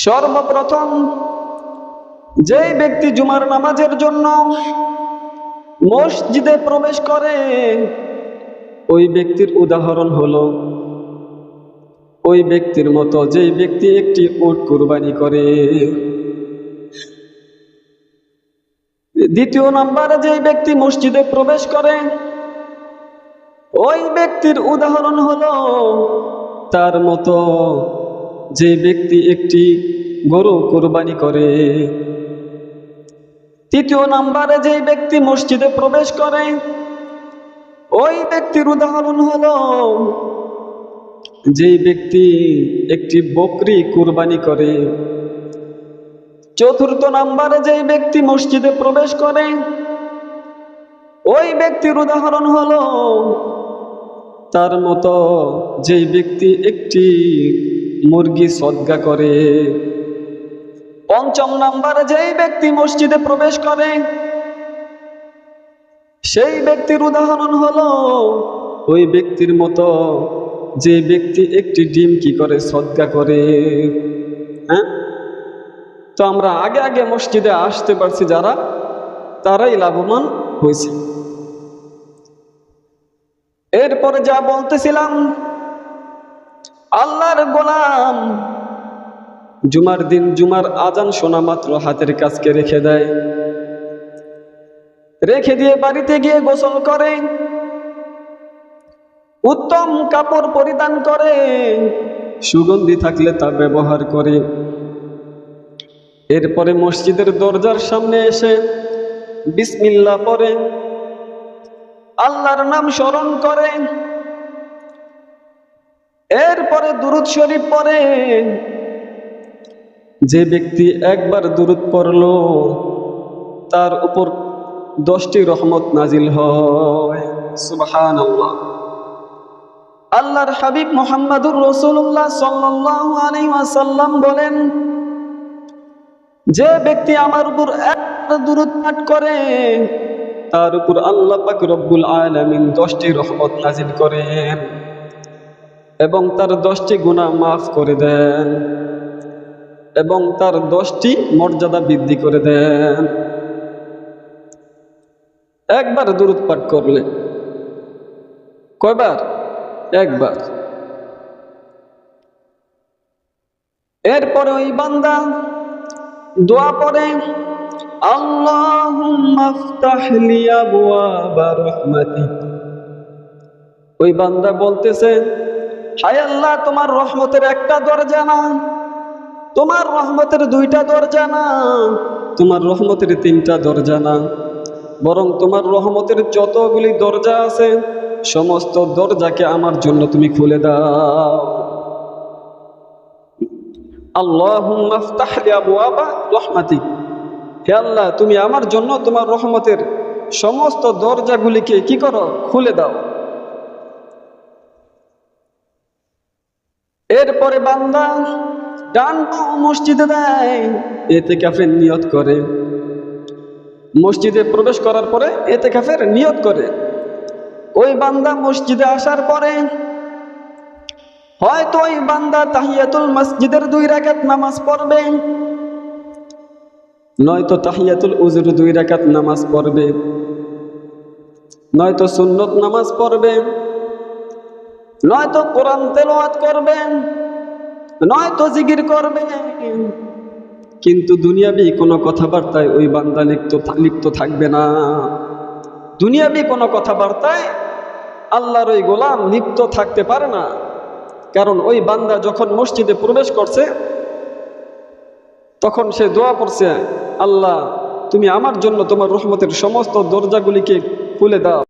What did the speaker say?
সর্বপ্রথম যেই ব্যক্তি জুমার নামাজের জন্য মসজিদে প্রবেশ করে ওই ব্যক্তির উদাহরণ হলো ওই ব্যক্তির মতো যেই ব্যক্তি একটি উট কুরবানি করে। দ্বিতীয় নম্বরে যেই ব্যক্তি মসজিদে প্রবেশ করে ওই ব্যক্তির উদাহরণ হলো তার মতো যে ব্যক্তি একটি গরু কুরবানি করে। তৃতীয় নম্বরে যেই ব্যক্তি মসজিদে প্রবেশ করে ওই ব্যক্তির উদাহরণ হলো যেই ব্যক্তি একটি বকরি কুরবানি করে। চতুর্থ নম্বরে যেই ব্যক্তি মসজিদে প্রবেশ করে ওই ব্যক্তির উদাহরণ হলো তার মতো যেই ব্যক্তি একটি মুরগি সদকা করে। পঞ্চম নম্বরে যেই ব্যক্তি মসজিদে প্রবেশ করে সেই ব্যক্তির উদাহরণ হলো ওই ব্যক্তির মতো যে ব্যক্তি একটি ডিম কি করে সদকা করে। হ্যাঁ, তো আমরা আগে আগে মসজিদে আসতে পারছি যারা, তারাই লাভবান হয়েছে। এরপরে যা বলতেছিলাম, আল্লাহর গোলাম জুমার দিন জুমার আজান শোনা মাত্র হাতের কাজকে রেখে দেয়, রেখে দিয়ে বাড়িতে গিয়ে গোসল করে, উত্তম কাপড় পরিধান করে, সুগন্ধি থাকলে তা ব্যবহার করে। এরপরে মসজিদের দরজার সামনে এসে বিসমিল্লাহ পড়ে, আল্লাহর নাম স্মরণ করে, এরপরে দুরূদ শরীফ পড়ে। যে ব্যক্তি একবার দুরূদ পড়লো তার উপর 10টি রহমত নাজিল হয়। সুবহানাল্লাহ। আল্লাহর হাবিব মুহাম্মদুর রাসূলুল্লাহ সাল্লাল্লাহু আলাইহি ওয়াসাল্লাম বলেন, যে ব্যক্তি আমার উপর একবার দুরূদ পাঠ করে তার উপর আল্লাহ পাক রব্বুল আলামিন 10টি রহমত নাজিল করেন এবং তার 10টি গুনাহ মাফ করে দেন এবং তার 10টি মর্যাদা বৃদ্ধি করে দেন। একবার দুরূদ পাঠ করলে। কয়বার? একবার। এরপরে ওই বান্দা দোয়া পড়ে, আল্লাহুম্মা ইফতাহ লি আবওয়াবা রাহমাতিক। ওই বান্দা বলতেছে, হায় আল্লাহ, তোমার রহমতের একটা দরজা না, তোমার রহমতের 2টা দরজা না, তোমার রহমতের 3টা দরজা না, বরং তোমার রহমতের যতগুলি দরজা আছে সমস্ত দরজাকে আমার জন্য তুমি খুলে দাও। আল্লাহুম্মা ইফতাহ লি আবওয়াবা রাহমাতিক। হে আল্লাহ, তুমি আমার জন্য তোমার রহমতের সমস্ত দরজাগুলিকে কি করো? খুলে দাও। এরপরে বান্দা ডান পা মসজিদে দেয়, ইতিকাফের নিয়ত করে। মসজিদে প্রবেশ করার পরে ইতিকাফের নিয়ত করে। ওই বান্দা মসজিদে আসার পরে হয়তো ওই বান্দা তাহিয়াতুল মসজিদের 2 রাকাত নামাজ পড়বে, নয়তো তাহিয়াতুল উজুর 2 রাকাত নামাজ পড়বে, নয়তো সুন্নত নামাজ পড়বে, নয়তো কোরআন তেলাওয়াত করবেন, নয়তো জিকির করবে। কিন্তু দুনিয়াবি কোনো কথাবার্তায় ওই বান্দা লিপ্ত থাকবে না। দুনিয়াবি কোনো কথাবার্তায় আল্লাহর ওই গোলাম লিপ্ত থাকতে পারে না। কারণ ওই বান্দা যখন মসজিদে প্রবেশ করছে তখন সে দোয়া পড়ছে, আল্লাহ, তুমি আমার জন্য তোমার রহমতের সমস্ত দরজাগুলিকে খুলে দাও।